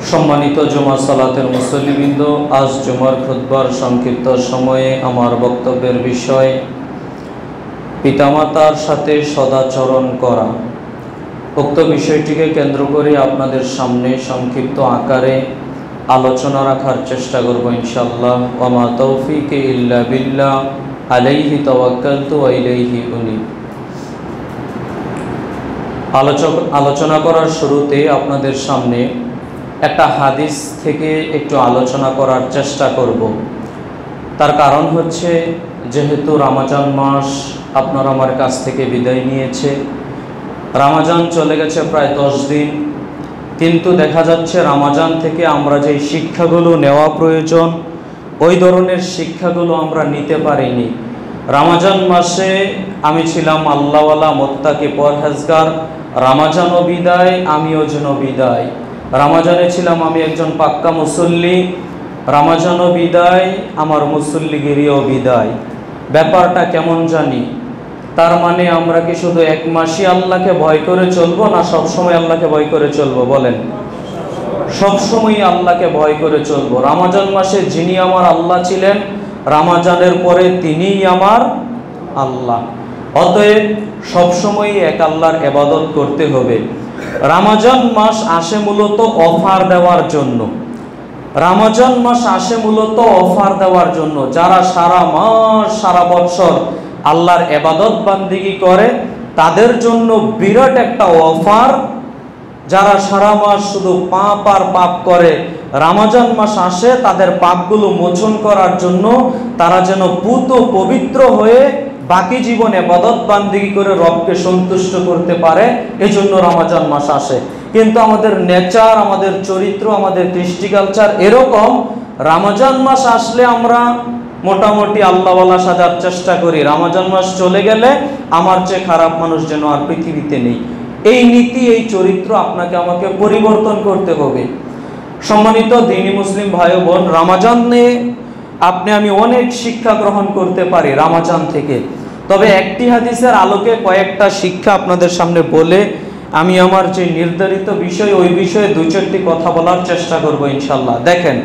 সম্মানিত জুমা সালাতের মুসল্লিবৃন্দ, আজ জুমার খুতবার সংক্ষিপ্ত সময়ে আমার বক্তব্যের বিষয় পিতামাতার সাথে সদাচরণ করা। উক্ত বিষয়টিকে কেন্দ্র করে আপনাদের সামনে সংক্ষিপ্ত আকারে আলোচনা রাখার চেষ্টা করব ইনশাআল্লাহ। ওয়া মা তৌফিকি ইল্লা বিল্লাহ, আলাইহি তাওয়াক্কালতু ওয়া ইলাইহি উনীব। আলোচনা করার শুরুতে আপনাদের সামনে একটা হাদিস থেকে একটু আলোচনা করার চেষ্টা করব। তার কারণ হচ্ছে, যেহেতু রমজান মাস আপনার আমার কাছ থেকে বিদায় নিয়েছে, রমজান চলে গেছে প্রায় 10 দিন, কিন্তু দেখা যাচ্ছে রমজান থেকে আমরা যে শিক্ষাগুলো নেওয়া প্রয়োজন ওই ধরনের শিক্ষাগুলো আমরা নিতে পারিনি। রমজান মাসে আমি ছিলাম আল্লাহওয়ালা, মুত্তাকি, পরহেজগার। রমজানও বিদায়, আমিও যেন বিদায়। রমজানে ছিলাম আমি একজন পাক্কা মুসল্লি, রমজানও বিদায়, আমার মুসল্লিগিরিও বিদায়। ব্যাপারটা কেমন জানি? তার মানে আমরা কি শুধু এক মাসই আল্লাহকে ভয় করে চলবো, না সবসময় আল্লাহকে ভয় করে চলবো? বলেন। সবসময় আল্লাহকে ভয় করে চলবো। রমজান মাসে যিনি আমার আল্লাহ ছিলেন, রমজানের পরে তিনিই আমার আল্লাহ। অতএব সবসময় এক আল্লাহর ইবাদত করতে হবে। রমজান মাস আসে মূলত অফার দেওয়ার জন্য। রমজান মাস আসে মূলত অফার দেওয়ার জন্য। যারা সারা মাস সারা বছর আল্লাহর ইবাদত বান্দিগি করে তাদের জন্য বিরাট একটা অফার। যারা সারা মাস শুধু পাপ আর পাপ করে, রমজান মাস আসে তাদের পাপগুলো মোচন করার জন্য, তারা যেন পুত পবিত্র হয়ে বাকি জীবন ইবাদত বান্দিগি করে রবকে সন্তুষ্ট করতে পারে, এজন্য রমজান মাস আসে। কিন্তু আমাদের নেচার, আমাদের চরিত্র, আমাদের কৃষ্টি কালচার এরকম, রমজান মাস আসলে আমরা মোটামুটি আল্লাহওয়ালা সাজার চেষ্টা করি। রমজান মাস চলে গেলে আমার চেয়ে খারাপ মানুষ যেন আর পৃথিবীতে নেই। এই নীতি, এই চরিত্র আপনাকে আমাকে পরিবর্তন করতে হবে। সম্মানিত দ্বীনি মুসলিম ভাই বোন, রমজানে আপনি আমি অনেক শিক্ষা গ্রহণ করতে পারি রমজান থেকে। তবে একটি হাদিসের আলোকে কয়েকটা শিক্ষা আপনাদের সামনে বলে আমি আমার যে নির্ধারিত বিষয় ওই বিষয়ে 2-4টি কথা বলার চেষ্টা করব ইনশাআল্লাহ। দেখেন,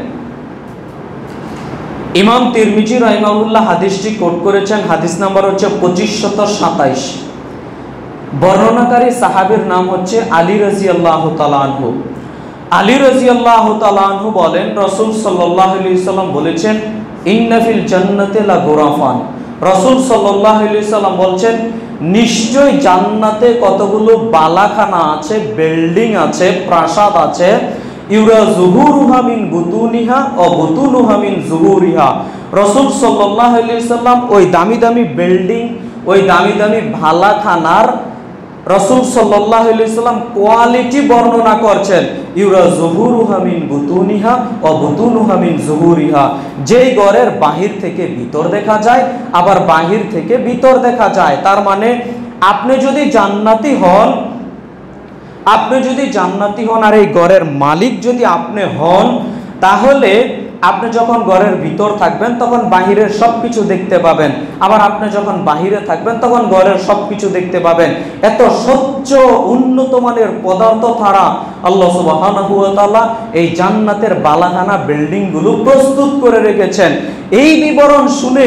ইমাম তিরমিজি রাহিমাহুল্লাহ হাদিসটি কোট করেছেন। হাদিস নাম্বার হচ্ছে 2527। বর্ণনাকারী সাহাবীর নাম হচ্ছে আলী রাদিয়াল্লাহু তাআলা আনহু। আলী রাদিয়াল্লাহু তাআলা আনহু বলেন, রাসূল সাল্লাল্লাহু আলাইহি ওয়াসাল্লাম বলেছেন, ইন্না ফিল জান্নাতি লা গুরাফান। রাসূল সাল্লাল্লাহু আলাইহি ওয়াসাল্লাম বলছেন, নিশ্চয় জান্নাতে কতগুলো বালাখানা আছে, বিল্ডিং আছে, প্রাসাদ আছে। ইউরা যুহুরুহা মিন বুতুনিহা ও বুতুনুহা মিন যুহুরিহা। রাসূল সাল্লাল্লাহু আলাইহি ওয়াসাল্লাম ওই দামি দামি বিল্ডিং, ওই দামি দামি বালাখানার রাসূল সাল্লাল্লাহু আলাইহি ওয়াসাল্লাম কোয়ালিটি বর্ণনা করছেন। ইউরা যুহুরুহা মিন বুতুনিহা ও বুতুনুহা মিন যুহুরিহা। যেই ঘরের বাহির থেকে ভিতর দেখা যায়, আবার বাহির থেকে ভিতর দেখা যায়। তার মানে আপনি যদি জান্নাতি হন, আর এই ঘরের মালিক যদি আপনি হন, তাহলে আপনি যখন ঘরের ভিতর থাকবেন তখন বাহিরের সবকিছু দেখতে পাবেন, আবার আপনি যখন বাহিরে থাকবেন তখন ঘরের সবকিছু দেখতে পাবেন। এত স্বচ্ছ উন্নত মানের পদার্থ ছাড়া আল্লাহ সুবহানাহু ওয়া তাআলা এই জান্নাতের বালাখানা বিল্ডিং গুলো প্রস্তুত করে রেখেছেন। এই বিবরণ শুনে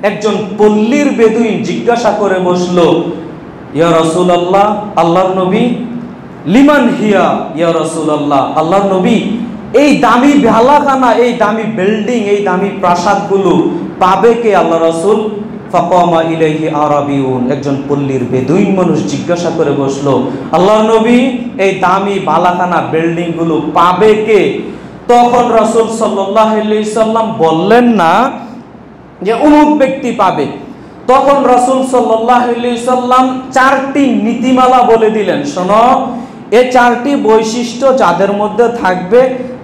একজন পল্লীর বেদুইন জিজ্ঞাসা করে বসলো, ইয়া রাসূলুল্লাহ, আল্লাহর নবী, লিমান হিয়া ইয়া রাসূলুল্লাহ, আল্লাহর নবী, এই দামি বালাখানা, এই দামি বিল্ডিং, এই দামি প্রাসাদগুলো পাবে কে আল্লাহ রাসূল? ফাকামা ইলাইহি আরাবিউন। একজন পল্লীর বেদুইন মানুষ জিজ্ঞাসা করে বসলো, আল্লাহর নবী, এই দামি বালাখানা বিল্ডিং গুলো পাবে কে? তখন রাসূল সাল্লাল্লাহু আলাইহি সাল্লাম বললেন না যে অমুক ব্যক্তি পাবে। তখন রাসূল সাল্লাল্লাহু আলাইহি সাল্লাম 4টি নীতিমালা বলে দিলেন, শোনো, এই 4টি বৈশিষ্ট্য যাদের মধ্যে থাকবে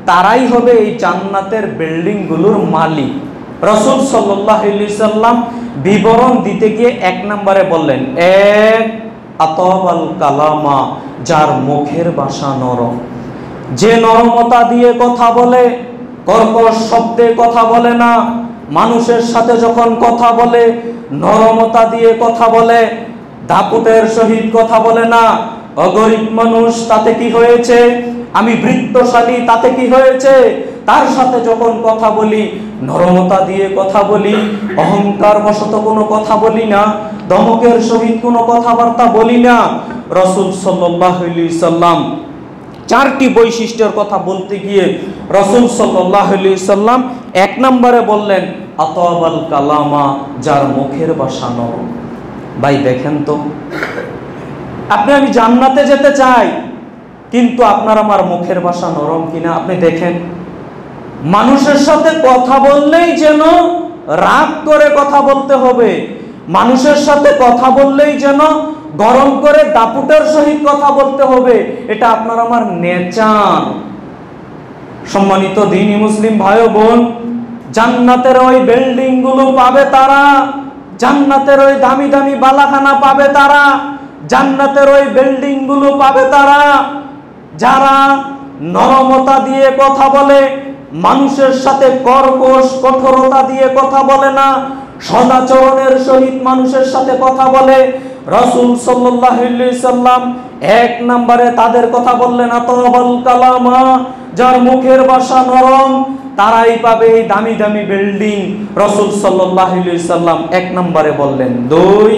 তারাই হবে এই জান্নাতের বিল্ডিং গুলোর মালিক। রাসূল সাল্লাল্লাহু আলাইহি সাল্লাম বিবরণ দিতে গিয়ে 1 নম্বরে বললেন, 1 আতাবাল কালামা, যার মুখের ভাষা নরম, যে নরমতা দিয়ে কথা বলে, কর্কশ শব্দে কথা বলে না, মানুষের সাথে যখন কথা বলে নরমতা দিয়ে কথা বলে, দাপটের সহিত কথা বলে না। অগরিব মানুষ, তাতে কি হয়েছে? আমি বৃত্তশালী, তাতে কি হয়েছে? তার সাথে যখন কথা বলি নরমতা দিয়ে কথা বলি, অহংকার বশত কোনো কথা বলি না, ধমকের সহিত কোনো কথাবার্তা বলি না। রাসূল সাল্লাল্লাহু আলাইহি সাল্লাম চারটি বৈশিষ্ট্যের কথা বলতে গিয়ে রাসূল সাল্লাল্লাহু আলাইহি সাল্লাম এক নম্বরে বললেন আতাবাল কালামা, যার মুখের ভাষা নরম। ভাই দেখেন তো, আপনি আমি জান্নাতে যেতে চাই, কিন্তু আপনার আমার মুখের ভাষা নরম কিনা আপনি দেখেন। মানুষের সাথে কথা বললেই যেন রাগ করে কথা বলতে হবে, মানুষের সাথে কথা বললেই যেন গরম করে দাপুটের সহিত কথা বলতে হবে, এটা আপনার আমার নেচার। সম্মানিত দ্বীনি মুসলিম ভাই ও বোন, জান্নাতের ওই বিল্ডিং গুলো পাবে তারা, জান্নাতের ওই দামি দামি বালাখানা পাবে তারা, জান্নাতের ওই বিল্ডিং গুলো পাবে তারা যারা নরমতা দিয়ে কথা বলে, মানুষের সাথে কর্কশ কঠোরতা দিয়ে কথা বলে না, সদাচরণের সহিত মানুষের সাথে কথা বলে। রাসূল সাল্লাল্লাহু আলাইহি সাল্লাম এক নম্বরে তাদের কথা বললেন আতাবাল কালামা, যার মুখের ভাষা নরম, তারাই পাবে এই দামি দামি বিল্ডিং। রাসূল সাল্লাল্লাহু আলাইহি সাল্লাম এক নম্বরে বললেন। দুই,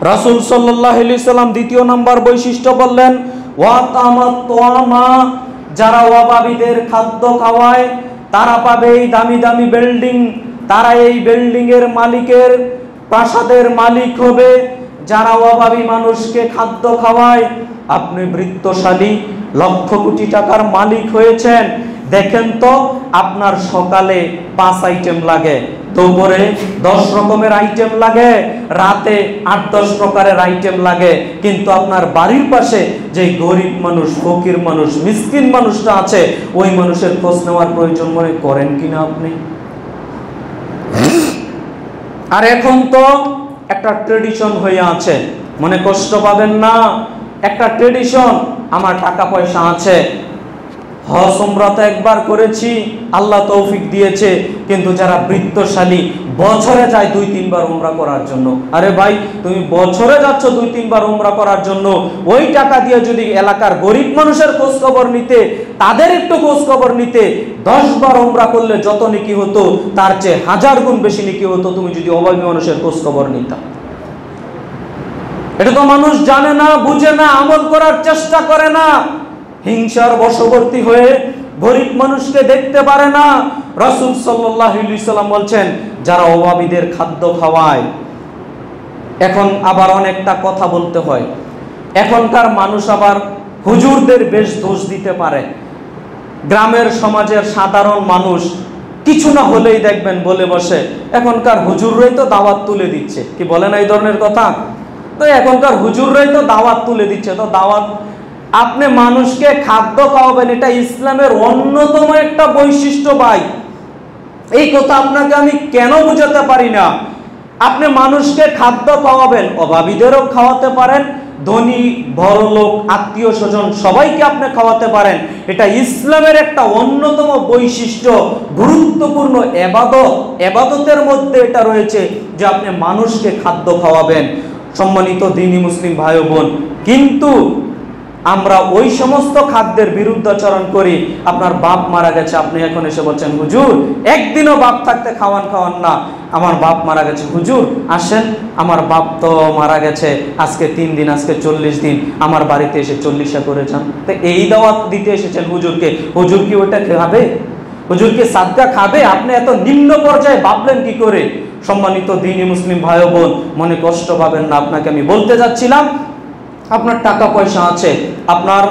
রাসূল সাল্লাল্লাহু আলাইহি সাল্লাম দ্বিতীয় নম্বর বৈশিষ্ট্য বললেন ওয়া তামাত্তামা, যারা অভাবীদের খাদ্য খাওয়ায় তারা পাবে এই দামি দামি বিল্ডিং, তারা এই বিল্ডিং এর মালিকের প্রাসাদের মালিক হবে যারা অভাবী মানুষকে খাদ্য খাওয়ায়। আপনি বৃত্তশালী, লক্ষ কোটি টাকার মালিক হয়েছেন, দেখেন তো আপনার সকালে 5 আইটেম লাগে, দুপুরে 10 রকমের আইটেম লাগে, রাতে 8-10 প্রকারের আইটেম লাগে, কিন্তু আপনার বাড়ির পাশে যে গরিব মানুষ, ফকির মানুষ, মিসকিন মানুষটা আছে, ওই মানুষের খোঁজ নেওয়ার প্রয়োজন মনে করেন কিনা আপনি? আর এখন তো একটা ট্রেডিশন হয়ে আছে, মনে কষ্ট পাবেন না, একটা ট্রেডিশন, আমার টাকা পয়সা আছে, হজ উমরা তো একবার করেছি, আল্লাহ তৌফিক দিয়েছে, কিন্তু যারা বৃত্তশালী বছরে যায় 2-3 বার উমরা করার জন্য। আরে ভাই, তুমি বছরে যাচ্ছ 2-3 বার উমরা করার জন্য, ওই টাকা দিয়ে যদি এলাকার গরিব মানুষের খোঁজ খবর নিতে, তাদের একটু খোঁজ খবর নিতে, 10 বার উমরা করলে যত নেকি হতো তার চেয়ে 1000 গুণ বেশি নেকি হতো তুমি যদি অভাবী মানুষের খোঁজ খবর নিতা। এটা তো মানুষ জানে না, বুঝে না, আমল করার চেষ্টা করে না, হিংসার বশবর্তী হয়ে গরিব মানুষকে দেখতে পারে না। রাসূল সাল্লাল্লাহু আলাইহি সাল্লাম বলছেন যারা অভাবীদের খাদ্য খাওয়ায়। এখন আবার অনেকটা কথা বলতে হয়, এখনকার মানুষ আবার হুজুরদের বেশ দোষ দিতে পারে। গ্রামের সমাজের সাধারণ মানুষ কিছু না হলেই দেখবেন বলে বসে এখনকার হুজুররাই তো দাওয়াত তুলে দিচ্ছে, কি বলেন এই ধরনের কথা? তো এখনকার হুজুররাই তো দাওয়াত তুলে দিচ্ছে, তো দাওয়াত, আপনি মানুষকে খাদ্য খাওয়াবেন, এটা ইসলামের অন্যতম একটা বৈশিষ্ট্য ভাই। এই কথা আপনাকে আমি কেন বুঝাতে পারি না। আপনি মানুষকে খাদ্য খাওয়াবেন, অভাবীদেরও খাওয়াতে পারেন, ধনী বড়লোক আত্মীয় স্বজন সবাইকে আপনি খাওয়াতে পারেন, এটা ইসলামের একটা অন্যতম বৈশিষ্ট্য, গুরুত্বপূর্ণ ইবাদত। ইবাদতের মধ্যে এটা রয়েছে যে আপনি মানুষকে খাদ্য খাওয়াবেন। সম্মানিত দ্বীনি মুসলিম ভাই ও বোন, কিন্তু আমরা ওই সমস্ত খাদ্যের বিরুদ্ধাচরণ করি। আপনার বাপ মারা গেছে, আপনি এখন এসে বলছেন হুজুর একদিনও বাপ থাকতে খাওয়ান না, আমার বাপ মারা গেছে, হুজুর আসেন, আমার বাপ তো মারা গেছে আজকে 3 দিন, আজকে 40 দিন, আমার বাড়িতে এসে 40 করে যান। তো এই দাওয়াত দিতে এসেছেন হুজুরকে, হুজুর কি ওটা খাবে? হুজুর কি সাদকা খাবে? আপনি এত নিম্ন পর্যায়ে ভাবলেন কি করে? সম্মানিত দ্বীনি মুসলিম ভাই ও বোন, মনে কষ্ট পাবেন না, আপনাকে আমি বলতে যাচ্ছিলাম, আপনার টাকা পয়সা আছে, আপনার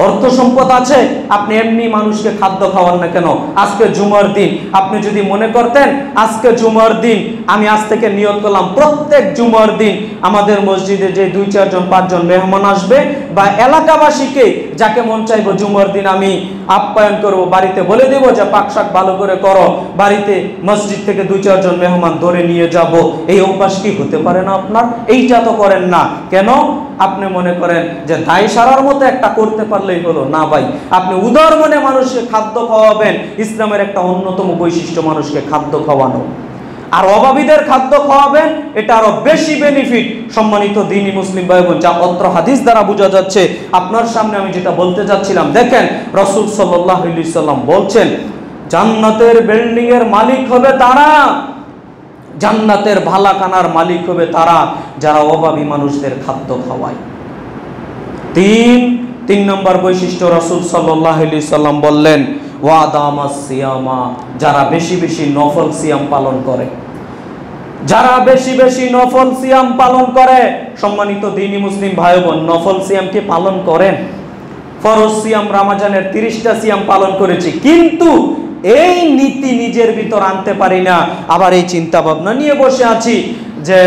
অর্থ সম্পদ আছে, আপনি এমনি মানুষকে খাদ্য খাওয়ান না কেন? আজকে জুমার দিন, আপনি যদি মনে করতেন আজকে জুমার দিন, আমি আজ থেকে নিয়ত করলাম প্রত্যেক জুমার দিন আমাদের মসজিদে যে 2-4 জন 5 জন মেহমান আসবে বা এলাকাবাসীকে যাকে মন চাইবো জুমার দিন আমি আপ্যায়ন করব, বাড়িতে বলে দেব যে পাক শাক ভালো করে করো, বাড়িতে মসজিদ থেকে 2-4 জন মেহমান ধরে নিয়ে যাব। এই অভ্যাস কি হতে পারে না আপনার? এইটা তো করেন না কেন? আপনি মনে করেন যে দায় সারার মতো একটা করতে পারলেই হলো না ভাই, আপনি উদার মনে মানুষকে খাদ্য খাওয়াবেন। ইসলামের একটা অন্যতম বৈশিষ্ট্য মানুষকে খাদ্য খাওয়ানো। আর অভাবীদের খাদ্য খাওয়াবেন, এটা আরো বেশি বেনিফিট। সম্মানিত দ্বীনি মুসলিম ভাই বোন, যা অত্র হাদিস দ্বারা বোঝা যাচ্ছে, আপনার সামনে আমি যেটা বলতে যাচ্ছিলাম, দেখেন রাসূল সাল্লাল্লাহু আলাইহি সাল্লাম বলছেন, জান্নাতের বিল্ডিং এর মালিক হবে তারা, জান্নাতের ভালাখানার মালিক হবে তারা যারা অভাবী মানুষদের খাদ্য খাওয়ায়। তিন নম্বর বৈশিষ্ট্য রাসূল সাল্লাল্লাহু আলাইহি সাল্লাম বললেন, ওয়াদামাস সিয়ামা, যারা বেশি বেশি নফল সিয়াম পালন করে, যারা বেশি বেশি নফল সিয়াম পালন করে। সম্মানিত দ্বীনি মুসলিম ভাই বোন, নফল সিয়াম কি পালন করেন? ফরজ সিয়াম রমজানের 30টা সিয়াম পালন করেছি, কিন্তু এই নীতি নিজের ভিতর আনতে পারি না। আবার এই চিন্তা ভাবনা নিয়ে বসে আছি যে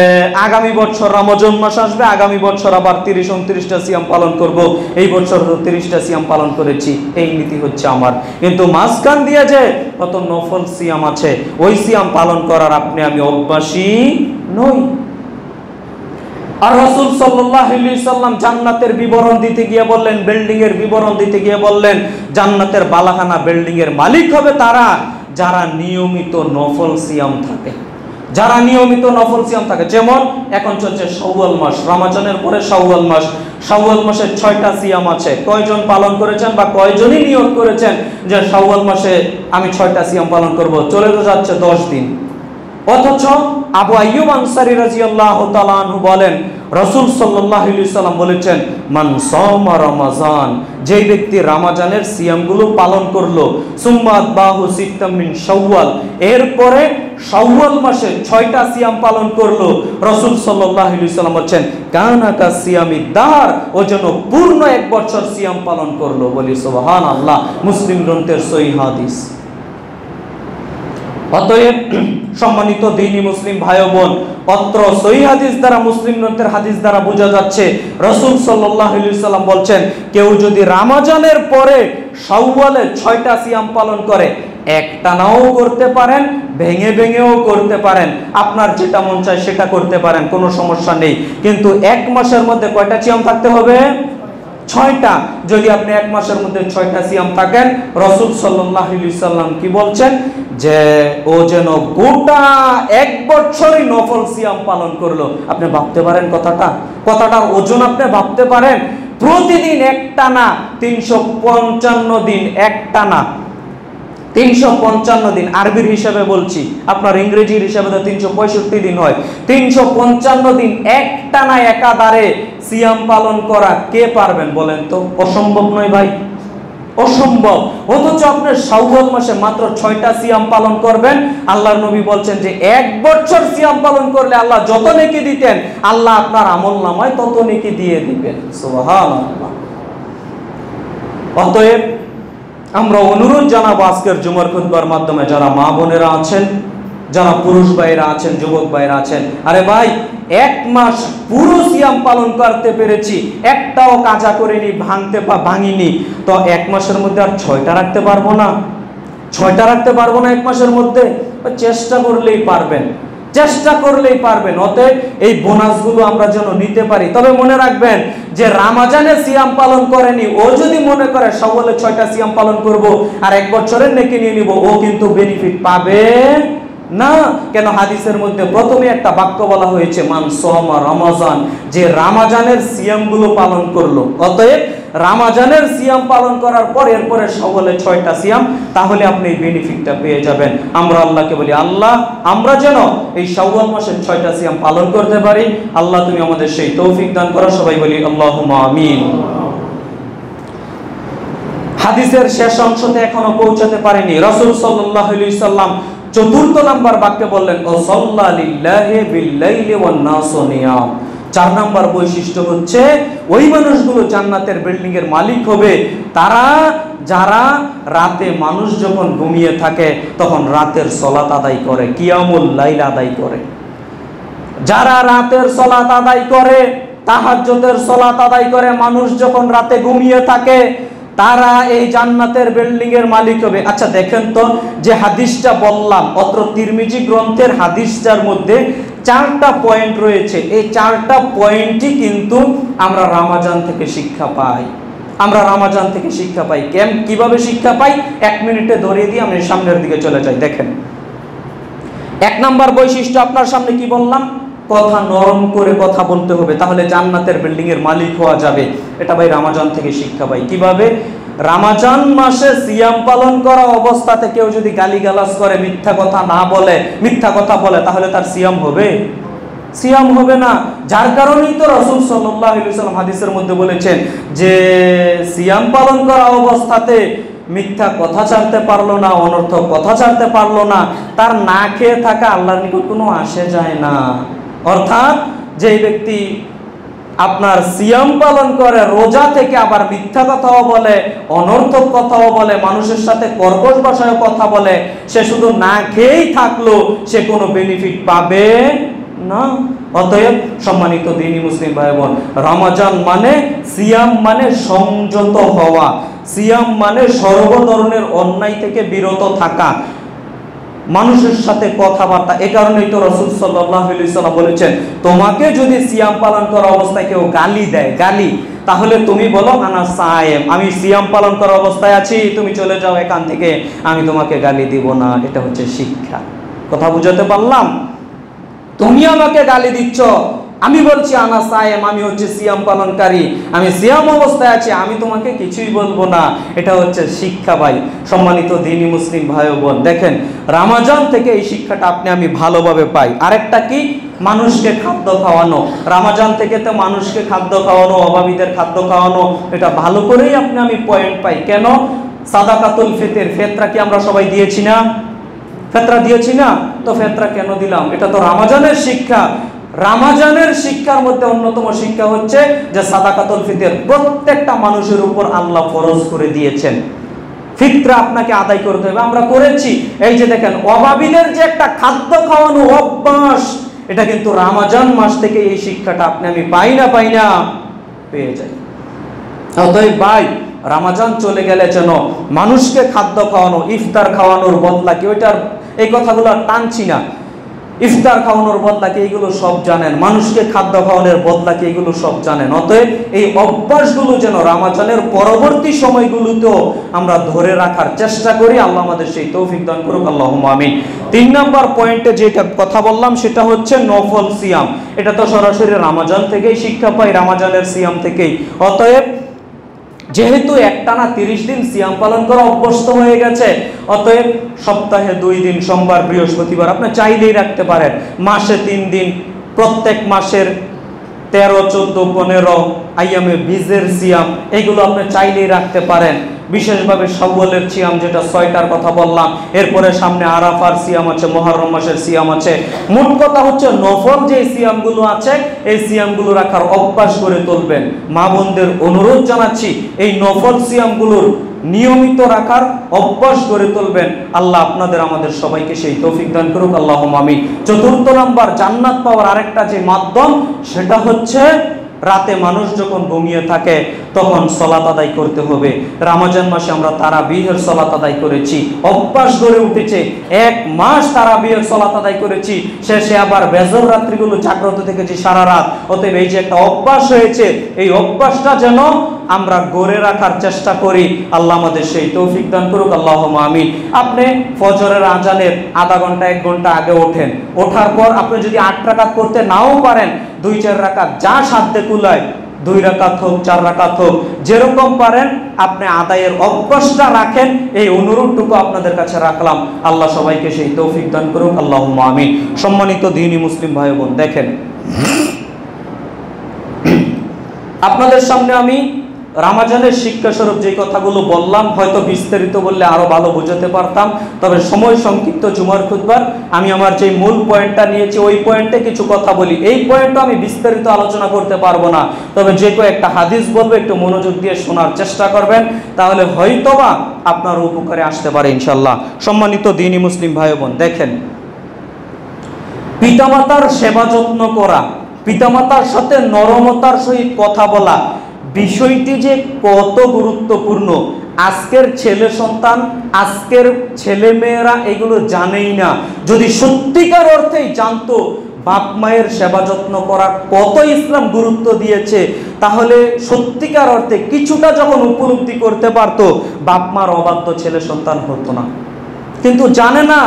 আগামী বছর রমজান মাস আসবে, আগামী বছর আবার 30-29টা সিয়াম পালন করব, এই বছর 30টা সিয়াম পালন করেছি, এই নীতি হচ্ছে আমার। কিন্তু মাঝখান দিয়ে যে কত নফল সিয়াম আছে, ওই সিয়াম পালন করার আপনি আমি অভ্যাসী নই। আর রাসূল সাল্লাল্লাহু আলাইহি সাল্লাম জান্নাতের বিবরণ দিতে গিয়ে বললেন, বিল্ডিং এর বিবরণ দিতে গিয়ে বললেন, জান্নাতের বালাখানা বিল্ডিং এর মালিক হবে তারা যারা নিয়মিত নফল সিয়াম থাকে, যারা নিয়মিত নফল সিয়াম থাকে। যেমন এখন চলছে শাওয়াল মাস, রমজানের পরে শাওয়াল মাস, শাওয়াল মাসে 6টা সিয়াম আছে। কয়জন পালন করেছেন বা কয়জনই নিয়ত করেছেন যে শাওয়াল মাসে আমি 6টা সিয়াম পালন করব? চলে তো যাচ্ছে 10 দিন। অথচ আবু আইয়ুব আনসারী রাদিয়াল্লাহু তাআলা আনহু বলেন, রাসূল সাল্লাল্লাহু আলাইহি সাল্লাম বলেছেন, মান সাওমা রমাজান, যে ব্যক্তি রমজানের সিয়ামগুলো পালন করলো, সুম্মা আতবাহু সিত্তাম মিন শাওয়াল, এরপরে শাওয়াল মাসে 6টা সিয়াম পালন করলো, রাসূল সাল্লাল্লাহু আলাইহি সাল্লাম বলেন, কানা কা সিয়ামিদ দার, ও যেন পূর্ণ 1 বছর সিয়াম পালন করলো। বলি সুবহানাল্লাহ, মুসলিম গ্রন্থের সহিহ হাদিস। অতএব সম্মানিত দ্বীনি মুসলিম ভাই বোন, অত্র সহিহ হাদিস দ্বারা, মুসলিম গ্রন্থের হাদিস দ্বারা বোঝা যাচ্ছে, রাসূল সাল্লাল্লাহু আলাইহি সাল্লাম বলছেন, কেউ যদি রমজানের পরে শাওয়ালে 6টা সিয়াম পালন করে, একটানাও করতে পারেন, ভেঙে ভেঙেও করতে পারেন, আপনার যেটা মন চায় সেটা করতে পারেন, কোনো সমস্যা নেই। কিন্তু 1 মাসের মধ্যে কয়টা সিয়াম থাকতে হবে? 6টা। যদি আপনি 1 মাসের মধ্যে 6টা সিয়াম থাকেন, রাসূল সাল্লাল্লাহু আলাইহি সাল্লাম কি বলছেন, যে ও যেন গোটা 1 বছরই নফল সিয়াম পালন করলো। আপনি ভাবতে পারেন কথাটার ওজন আপনি ভাবতে পারেন? প্রতিদিন একটানা 355 দিন, একটানা 355 দিন, আরবির হিসাবে বলছি, আপনার ইংরেজির হিসাবে তো 365 দিন হয়। 355 দিন একটানা একাধারে সিয়াম পালন করা কে পারবেন বলেন তো? অসম্ভব নয় ভাই, অসম্ভব। অথচ আপনি শাওয়াল মাসে মাত্র 6টা সিয়াম পালন করবেন, আল্লাহর নবী বলছেন যে 1 বছর সিয়াম পালন করলে আল্লাহ যত নেকি দিতেন, আল্লাহ আপনার আমলনামায় তত নেকি দিয়ে দিবেন। সুবহানাল্লাহ। অতএব আমরা অনুরোধ জানাবো আজকের জুমার খুতবার মাধ্যমে, যারা মা বোনেরা আছেন, যারা পুরুষ ভাইরা আছেন, যুবক ভাইরা আছেন, আরে ভাই 1 মাস পুরো সিয়াম পালন করতে পেরেছি, একটাও কাজা করিনি, ভাঙিনি, তো 1 মাসের মধ্যে আর 6টা রাখতে পারবো না? 6টা রাখতে পারবো না 1 মাসের মধ্যে? চেষ্টা করলেই পারবেন, চেষ্টা করলেই পারবেন। অতএব এই বোনাসগুলো আমরা যেন নিতে পারি। তবে মনে রাখবেন যে রমজানে সিয়াম পালন করেনি, ও যদি মনে করে শাওয়ালে 6টা সিয়াম পালন করব আর 1 বছরের নেকি নিয়ে নিব, ও কিন্তু বেনিফিট পাবে না। কেন? হাদিসের মধ্যে প্রথমে একটা বাক্য বলা হয়েছে, মান সাওমা রমাজান, যে রমজানের সিয়ামগুলো পালন করলো। অতএব রমজানের সিয়াম পালন করার পর এরপরে শাওয়ালে 6টা সিয়াম, তাহলে আপনি এই বেনিফিটটা পেয়ে যাবেন। আমরা আল্লাহকে বলি, আল্লাহ আমরা যেন এই শাওয়াল মাসের 6টা সিয়াম পালন করতে পারি। আল্লাহ তুমি আমাদের সেই তৌফিক দান করো। সবাই বলি আল্লাহুম্মা আমিন। হাদিসের শেষ অংশতে এখনো পৌঁছাতে পারেনি। রাসূল সাল্লাল্লাহু আলাইহি সাল্লাম 4th নাম্বার বাক্যে বললেন, ও সাল্লা লিল্লাহি বিল-লাইলি ওয়ান-নাসু নিয়াম। 4 নাম্বার বৈশিষ্ট্য হচ্ছে, ওই মানুষগুলো জান্নাতের বিল্ডিং এর মালিক হবে তারা যারা রাতে মানুষ যখন ঘুমিয়ে থাকে তখন রাতের সালাত আদায় করে, কিয়ামুল লাইল আদায় করে। যারা রাতের সালাত আদায় করে, তাহাজ্জুদের সালাত আদায় করে, মানুষ যখন রাতে ঘুমিয়ে থাকে, তারা এই জান্নাতের বিল্ডিং এর মালিক হবে। আচ্ছা দেখেন তো, যে হাদিসটা বললাম, অত্র তিরমিজি গ্রন্থের হাদিসটার মধ্যে 4টা পয়েন্ট রয়েছে। এই 4টা পয়েন্টই কিন্তু আমরা রমজান থেকে শিক্ষা পাই। আমরা রমজান থেকে শিক্ষা পাই। কিভাবে শিক্ষা পাই? 1 মিনিটে ধরিয়ে দিয়ে আমি সামনের দিকে চলে যাই। দেখেন, এক নাম্বার বৈশিষ্ট্য আপনার সামনে কি বললাম, কথা নরম করে কথা বলতে হবে, তাহলে জান্নাতের বিল্ডিং এর মালিক হওয়া যাবে। এটা ভাই রমাজান থেকে শিক্ষা পাই। কিভাবে? রমজান মাসে সিয়াম পালন করা অবস্থাতে কেউ যদি গালিগালাজ করে, মিথ্যা কথা না বলে, মিথ্যা কথা বলে, তাহলে তার সিয়াম হবে? সিয়াম হবে না। যার কারণেই তো রাসূল সাল্লাল্লাহু আলাইহি ওয়াসাল্লাম হাদিসের মধ্যে বলেছেন যে সিয়াম পালন করা অবস্থাতে মিথ্যা কথা ছাড়তে পারলো না, অনর্থক কথা ছাড়তে পারলো না, তার না খেয়ে থাকা আল্লাহর নিকট কোনো আসে যায় না। অর্থাৎ যে ব্যক্তি আপনার সিয়াম পালন করে, রোজা থেকে আবার মিথ্যা কথাও বলে, অনর্থক কথাও বলে, মানুষের সাথে কর্কশ ভাষায় কথা বলে, সে শুধু না খেয়েই থাকলো, সে কোনো বেনিফিট পাবে না। অতএব সম্মানিত দ্বীনি মুসলিম ভাই বোন, রমজান মানে, সিয়াম মানে সংযত হওয়া, সিয়াম মানে সর্ব ধরনের অন্যায় থেকে বিরত থাকা, মানুষের সাথে কথাবার্তা। এ কারণেই তো রাসূল সাল্লাল্লাহু আলাইহি ওয়াসাল্লাম বলেছেন, তোমাকে যদি সিয়াম পালন করা অবস্থায় কেউ গালি দেয়, গালি, তাহলে তুমি বলো আনা সায়েম, আমি সিয়াম পালন করা অবস্থায় আছি, তুমি চলে যাও এখান থেকে, আমি তোমাকে গালি দিব না। এটা হচ্ছে শিক্ষা। কথা বুঝাতে পারলাম? তুমি আমাকে গালি দিচ্ছ, আমি বলছি আনা সায়েম, আমি হচ্ছে সিয়াম পালনকারী, আমি সিয়াম অবস্থায় আছি, আমি তোমাকে কিছুই বলবো না। এটা হচ্ছে শিক্ষা ভাই। সম্মানিত দ্বীনি মুসলিম ভাই ও বোন, দেখেন রমজান থেকে এই শিক্ষাটা আপনি আমি ভালোভাবে পাই। আরেকটা কি? মানুষকে খাদ্য খাওয়ানো। রমজান থেকে তো মানুষকে খাদ্য খাওয়ানো, অভাবীদের খাদ্য খাওয়ানো, এটা ভালো করেই আপনি আমি পয়েন্ট পাই। কেন? সাদাকাতুল ফিতর, ফিতরা কি আমরা সবাই দিয়েছি না? ফিতরা দিয়েছি না? তো ফিতরা কেন দিলাম? এটা তো রমজানের শিক্ষা। রমজানের শিক্ষার মধ্যে অন্যতম শিক্ষা হচ্ছে যে সাদাকাতুল ফিতর প্রত্যেকটা মানুষের উপর আল্লাহ ফরজ করে দিয়েছেন। ফিতরা আপনাকে আদায় করতে হবে, আমরা করেছি। এই যে দেখেন, অভাবীদের যে একটা খাদ্য খাওয়ানো অভ্যাস, এটা কিন্তু রমজান মাস থেকে এই শিক্ষাটা আপনি আমি পাই না পেয়ে যাই। অতএব ভাই, রমজান চলে গেলে যেন মানুষকে খাদ্য খাওয়ানো, ইফতার খাওয়ানোর বদলা কি, ওইটার এই কথাগুলো টানছি না, ইফতার খাওয়ানোর বদলা কি, এইগুলো সব জানেন, মানুষকে খাদ্য খাওয়ানোর বদলা কি, এগুলো সব জানেন। অতএব এই অভ্যাসগুলো যেন রমজানের পরবর্তী সময়গুলোতেও আমরা ধরে রাখার চেষ্টা করি। আল্লাহ আমাদের সেই তৌফিক দান করুক, আল্লাহুম্মা আমিন। 3 নম্বর পয়েন্টে যেটা কথা বললাম সেটা হচ্ছে নফল সিয়াম। এটা তো সরাসরি রমজান থেকেই শিক্ষা পাই, রমজানের সিয়াম থেকেই। অতএব যেহেতু একটানা 30 দিন সিয়াম পালন করা অভ্যস্ত হয়ে গেছে, অতএব সপ্তাহে 2 দিন, সোমবার বৃহস্পতিবার আপনি চাইলেই রাখতে পারেন। মাসে 3 দিন, প্রত্যেক মাসের 13, 14, 15 আইয়ামে বীজের সিয়াম, এগুলো আপনি চাইলেই রাখতে পারেন। বিশেষভাবে শাওয়ালের সিয়াম, যেটা 6টার কথা বললাম, এরপরে সামনে আরাফার সিয়াম আছে, মুহররম মাসের সিয়াম আছে। মোট কথা হচ্ছে নফল যে সিয়ামগুলো আছে, এই সিয়ামগুলো রাখার অভ্যাস করে তুলবেন। মা বোনদের অনুরোধ জানাচ্ছি, এই নফল সিয়ামগুলোর নিয়মিত রাখার অভ্যাস করে তুলবেন। আল্লাহ আপনাদের আমাদের সবাইকে সেই তৌফিক দান করুক, আল্লাহুম্মা আমিন। 4 নাম্বার, জান্নাত পাওয়ার আরেকটা যে মাধ্যম, সেটা হচ্ছে রাতে মানুষ যখন ঘুমিয়ে থাকে তখন সালাত আদায় করতে হবে। রমজান মাসে আমরা তারাবিহের সালাত আদায় করেছি, অভ্যাস গড়ে উঠেছে। 1 মাস তারাবিহের সালাত আদায় করেছি, শেষে আবার বেজর রাত্রিগুলো জাগ্রত থেকেছি সারা রাত। অতএব এই যে একটা অভ্যাস হয়েছে, এই অভ্যাসটা যেন আমরা গড়ে রাখার চেষ্টা করি। আল্লাহ আমাদের সেই তৌফিক দান করুক, আল্লাহুম্মা আমিন। আপনি ফজরের আজানের আধা ঘন্টা 1 ঘন্টা আগে ওঠেন, ওঠার পর আপনি যদি 8 রাকাত করতে নাও পারেন, 2-4 রাকাত যা সাধ্যে কুলায়, 2 রাকাত হোক, 4 রাকাত হোক, যেরকম পারেন আপনি আদায়ের অভ্যাসটা রাখেন। এই অনুরোধটুকু আপনাদের কাছে রাখলাম। আল্লাহ সবাইকে সেই তৌফিক দান করুক, আল্লাহুম্মা আমিন। সম্মানিত দ্বীনি মুসলিম ভাই বোন, দেখেন আপনাদের সামনে আমি রমজানের শিক্ষা স্বরূপ যে কথাগুলো বললাম, হয়তো বিস্তারিত বললে আরো ভালো বোঝাতে পারতাম, তবে সময় সংক্ষিপ্ত জুমার খুতবার আমি আমার যে মূল পয়েন্টটা নিয়েছি ওই পয়েন্টে কিছু কথা বলি। এই পয়েন্টটা আমি বিস্তারিত আলোচনা করতে পারবো না, তবে যে কয়েকটা হাদিস বলবো একটু মনোযোগ দিয়ে শোনার চেষ্টা করবেন, তাহলে হয়তোবা আপনার উপকারে আসতে পারে ইনশাল্লাহ। সম্মানিত দ্বীনি মুসলিম ভাই বোন, দেখেন পিতামাতার সেবা যত্ন করা, পিতামাতার সাথে নরমতার সহিত কথা বলা, বিষয়টি যে কত গুরুত্বপূর্ণ আজকের ছেলে সন্তান, আজকের ছেলে মেয়েরা এগুলো জানেই না। যদি সত্যিকার অর্থেই জানতো বাপ মায়ের সেবা যত্ন করা কত ইসলাম গুরুত্ব দিয়েছে, তাহলে সত্যিকার অর্থে কিছুটা যখন উপলব্ধি করতে পারতো, বাপ মার অবাধ্য ছেলে সন্তান হতো না। কিন্তু জানে না,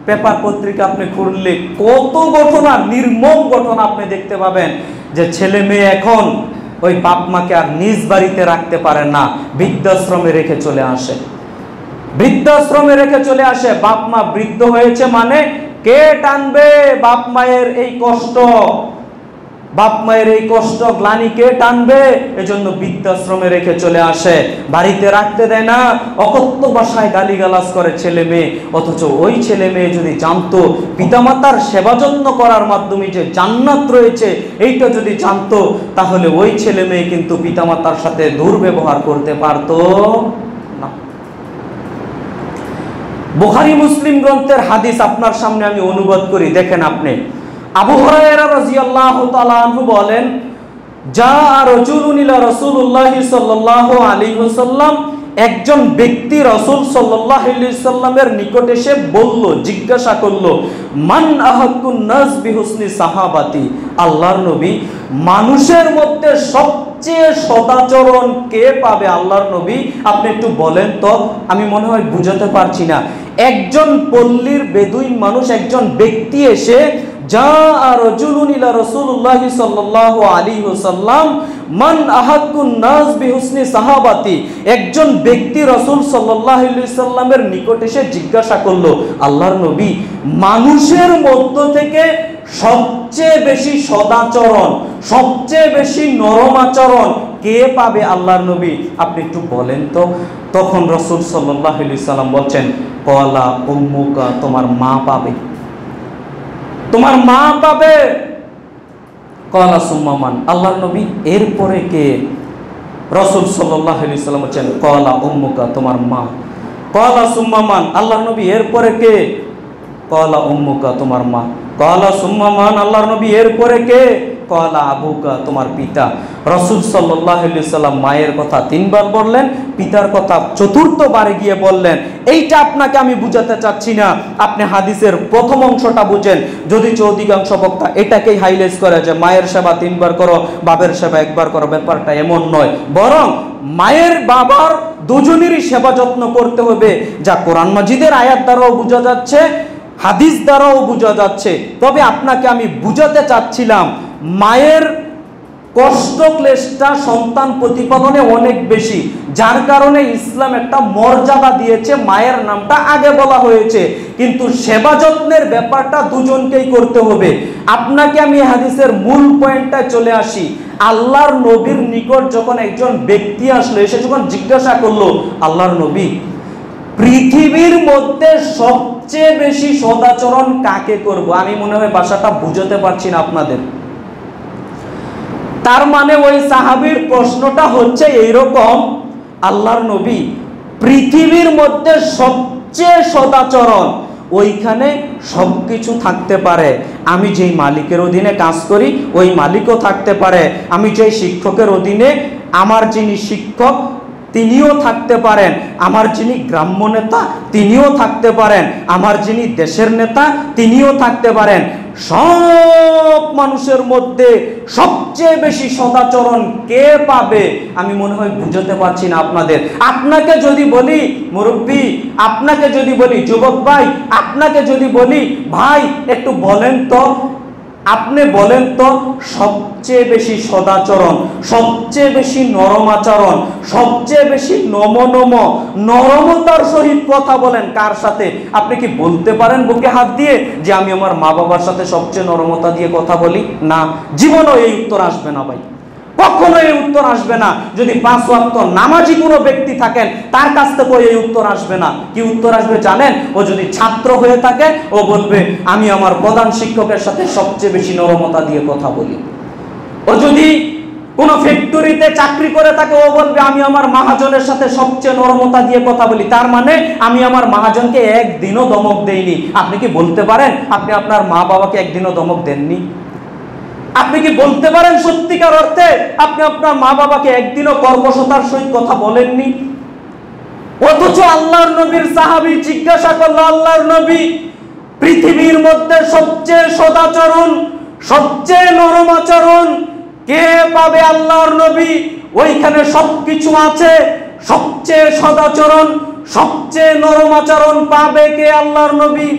পেপার পত্রিকা আপনি খুললে কত ঘটনা, নির্মম ঘটনা আপনি দেখতে পাবেন, যে ছেলে মেয়ে এখন ওই বাপ মাকে আর নিজ বাড়িতে রাখতে পারে না, বৃদ্ধাশ্রমে রেখে চলে আসে। বৃদ্ধাশ্রমে রেখে চলে আসে। বাপ মা বৃদ্ধ হয়েছে মানে কে টানবে বাপ মায়ের এই কষ্ট? বাপ মায়ের এই কষ্ট গ্লানি কে টানবে? এজন্য বৃদ্ধাশ্রমে রেখে চলে আসে, বাড়িতে রাখতে দেয় না, অকথ্য ভাষায় গালিগালাজ করে ছেলে মেয়ে। অথচ ওই ছেলে মেয়ে যদি জানতো পিতামাতার সেবা যত্ন করার মাধ্যমে যে জান্নাত রয়েছে, এইটা যদি জানতো, তাহলে ওই ছেলে মেয়ে কিন্তু পিতামাতার সাথে দুর্ব্যবহার করতে পারতো না। বুখারী মুসলিম গ্রন্থের হাদিস আপনার সামনে আমি অনুবাদ করি, দেখেন আপনি। আবু হুরায়রা রাদিয়াল্লাহু তাআলা আনহু বলেন, যা রাজুলুন ইলা রাসূলুল্লাহ সাল্লাল্লাহু আলাইহি ওয়াসাল্লাম, একজন ব্যক্তি রাসূল সাল্লাল্লাহু আলাইহি ওয়াসাল্লামের নিকট এসে বলল, জিজ্ঞাসা করলো, মান আহাক্কুন নাস বিহুসনি সাহাবাতি, আল্লাহর নবী, মানুষের মধ্যে সবচেয়ে সদাচরণ কে পাবে আল্লাহর নবী? আপনি একটু বলেন তো, আমি মনে হয় বুঝাতে পারছি না। একজন পল্লীর বেদুইন মানুষ, একজন ব্যক্তি এসে, যা রাজুলুন ইলা রাসূলুল্লাহ সাল্লাল্লাহু আলাইহি ওয়াসাল্লাম মান আহাক্কুন নাস বিহুসনি সাহাবাতি, একজন ব্যক্তি রাসূল সাল্লাল্লাহু আলাইহি ওয়াসাল্লামের নিকট এসে জিজ্ঞাসা করলো, আল্লাহর নবী, মানুষের মধ্য থেকে সবচেয়ে বেশি সদাচরণ, সবচেয়ে বেশি নরম আচরণ কে পাবে আল্লাহর নবী? আপনি একটু বলেন তো। তখন রাসূল সাল্লাল্লাহু আলাইহি ওয়াসাল্লাম বলছেন, ক্বালা উম্মুকা, তোমার মা পাবে, তোমার মা পাবে। ক্বালা সুম্মা মান, আল্লাহর নবী এরপরে কে? রাসূল সাল্লাল্লাহু আলাইহি ওয়াসাল্লাম বলেন, ক্বালা উম্মুকা, তোমার মা। ক্বালা সুম্মা মান, আল্লাহর নবী এরপরে কে? ক্বালা উম্মুকা, তোমার মা। ক্বালা সুম্মা মান, আল্লাহর নবী এরপরে কে? ক্বালা আবুকা, তোমার পিতা। রাসূল সাল্লাল্লাহু আলাইহি ওয়াসাল্লাম মায়ের কথা 3 বার বললেন, পিতার কথা 4th বারে গিয়ে বললেন। এইটা আপনাকে আমি বুঝাতে চাচ্ছি না, আপনি হাদিসের প্রথম অংশটা বুঝেন। যদি অধিকাংশ বক্তা এটাকেই হাইলাইট করে যে মায়ের সেবা 3 বার করো, বাবার সেবা 1 বার করো, ব্যাপারটা এমন নয়। বরং মায়ের বাবার দুজনেরই সেবা যত্ন করতে হবে, যা কোরআন মাজিদের আয়াত দ্বারাও বোঝা যাচ্ছে, হাদিস দ্বারাও বোঝা যাচ্ছে। তবে আপনাকে আমি বুঝাতে চাচ্ছিলাম, মায়ের কষ্ট ক্লেশটা সন্তান প্রতিপালনে অনেক বেশি, যার কারণে ইসলাম একটা মর্যাদা দিয়েছে, মায়ের নামটা আগে বলা হয়েছে। কিন্তু সেবা যত্নের ব্যাপারটা দুজনকেই করতে হবে। আপনাকে আমি হাদিসের মূল পয়েন্টটা চলে আসি। আল্লাহর নবীর নিকট যখন একজন ব্যক্তি আসলো, এসে যখন জিজ্ঞাসা করলো, আল্লাহর নবী, পৃথিবীর মধ্যে সবচেয়ে বেশি সদাচরণ কাকে করব? আমি মনে হয় ভাষাটা বুঝাতে পারছি না আপনাদের। তার মানে ওই সাহাবীর প্রশ্নটা হচ্ছে এইরকম, আল্লাহর নবী, পৃথিবীর মধ্যে সবচেয়ে সদাচরণ, ওইখানে সবকিছু থাকতে পারে। আমি যেই মালিকের অধীনে কাজ করি ওই মালিকও থাকতে পারে, আমি যেই শিক্ষকের অধীনে, আমার যিনি শিক্ষক তিনিও থাকতে পারেন, আমার যিনি গ্রাম্য নেতা তিনিও থাকতে পারেন, আমার যিনি দেশের নেতা তিনিও থাকতে পারেন। সব মানুষের মধ্যে সবচেয়ে বেশি সদাচরণ কে পাবে? আমি মনে হয় বুঝাতে পারছি না আপনাদের। আপনাকে যদি বলি মুরব্বী, আপনাকে যদি বলি যুবক ভাই, আপনাকে যদি বলি ভাই একটু বলেন তো, আপনি বলেন তো, সবচেয়ে বেশি সদাচরণ, সবচেয়ে বেশি নরম আচরণ, সবচেয়ে বেশি নরমতার সহিত কথা বলেন কার সাথে? আপনি কি বলতে পারেন বুকে হাত দিয়ে যে আমি আমার মা বাবার সাথে সবচেয়ে নরমতা দিয়ে কথা বলি? না, জীবনও এই উত্তর আসবে না ভাই, কখনো এই উত্তর আসবে না। যদি 5 ওয়াক্ত নামাজি কোনো ব্যক্তি থাকেন, তার কাছ থেকে এই উত্তর আসবে না। কি উত্তর আসবে জানেন? ও যদি ছাত্র হয়ে থাকে, ও বলবে আমি আমার প্রধান শিক্ষকের সাথে সবচেয়ে বেশি নরমতা দিয়ে কথা বলি। ও যদি কোনো ফ্যাক্টরিতে চাকরি করে থাকে, ও বলবে আমি আমার মহাজনের সাথে সবচেয়ে নরমতা দিয়ে কথা বলি। তার মানে আমি আমার মহাজনকে একদিনও ধমক দেইনি। আপনি কি বলতে পারেন আপনি আপনার মা বাবাকে একদিনও ধমক দেননি? আপনি কি বলতে পারেন সত্যিকার অর্থে আপনি আপনার মা বাবাকে একদিনও কর্কশতার সহিত কথা বলেননি? অথচ আল্লাহর নবীর সাহাবী জিজ্ঞাসা করলো, আল্লাহর নবী, পৃথিবীর মধ্যে সবচেয়ে সদাচরণ, সবচেয়ে নরম আচরণ কে পাবে আল্লাহর নবী? ওইখানে সবকিছু আছে, সবচেয়ে সদাচরণ, সবচেয়ে নরম আচরণ পাবে কে আল্লাহর নবী?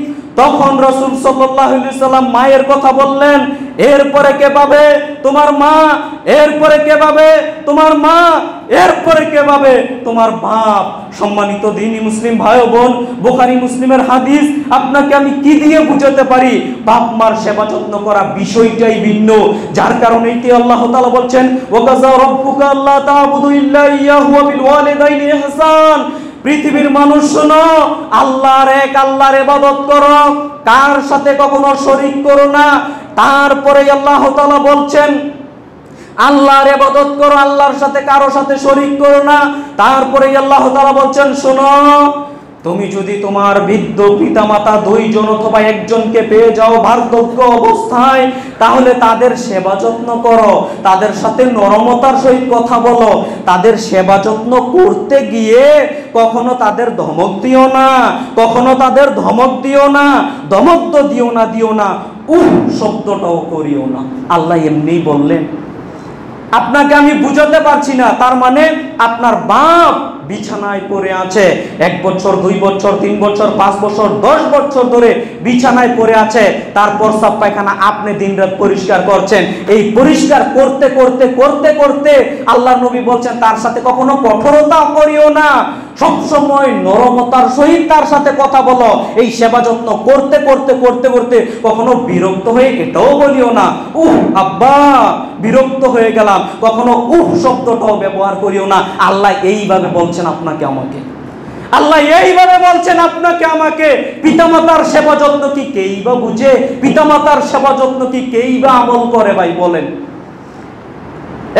তখন রাসূল সাল্লাল্লাহু আলাইহি সাল্লাম মায়ের কথা বললেন, এরপরে কে পাবে? তোমার মা। এরপরে কে পাবে? তোমার মা। এরপরে কে পাবে? তোমার বাপ। সম্মানিত দ্বীনি মুসলিম ভাই ও বোন, বুখারী মুসলিমের হাদিস। আপনাকে আমি কি দিয়ে বুঝাতে পারি? বাপ মার সেবা যত্ন করা বিষয়টাই ভিন্ন, যার কারণে কি আল্লাহ তাআলা বলছেন, ওয়াকাযা রাব্বুকা আল্লা তা'বুদু ইল্লা ইয়াহু ওয়া বিল ওয়ালিদাইনি ইহসান। পৃথিবীর মানুষ শোনো, আল্লাহর এক, আল্লাহর ইবাদত করো, কার সাথে কখনো শরীক করো না। তারপরে আল্লাহ তাআলা বলছেন আল্লাহর ইবাদত করো, আল্লাহর সাথে কারো সাথে শরীক করো না। তারপরে আল্লাহ তাআলা বলছেন, শোনো, তুমি যদি তোমার বৃদ্ধ পিতামাতা দুইজন অথবা একজনকে পেয়ে যাও বার্ধক্য অবস্থায়, তাহলে তাদের সেবা যত্ন করো, তাদের সাথে নরমতার সহিত কথা বলো। তাদের সেবা যত্ন করতে গিয়ে কখনো তাদের ধমক দিও না, কখনো তাদের ধমক দিও না, ধমক তো দিও না, শব্দটাও করিও না। আল্লাহ এমনি বললেন। আপনাকে আমি বুঝাতে পারছি না। তার মানে আপনার বাপ বিছানায় পড়ে আছে, 1 বছর, 2 বছর, 3 বছর, 5 বছর, 10 বছর ধরে বিছানায় পড়ে আছে, তারপর সব পায়খানা আপনি দিনরাত পরিষ্কার করছেন। এই পরিষ্কার করতে করতে করতে করতে আল্লাহ নবী বলছেন তার সাথে কখনো কঠোরতা করিও না, সবসময় নরমতার সহিত তার সাথে কথা বলো। এই সেবা যত্ন করতে করতে করতে করতে কখনো বিরক্ত হয়ে এটাও বলিও না, আব্বা বিরক্ত হয়ে গেলাম, কখনো শব্দটাও ব্যবহার করিও না। আল্লাহ এইভাবে বলছেন আপনাকে আমাকে, আল্লাহ এইভাবে বলছেন আপনাকে আমাকে। পিতামাতার সেবা যত্ন কি কেই বা বুঝে? পিতামাতার সেবা যত্ন কি কেই বা আমল করে? ভাই বলেন।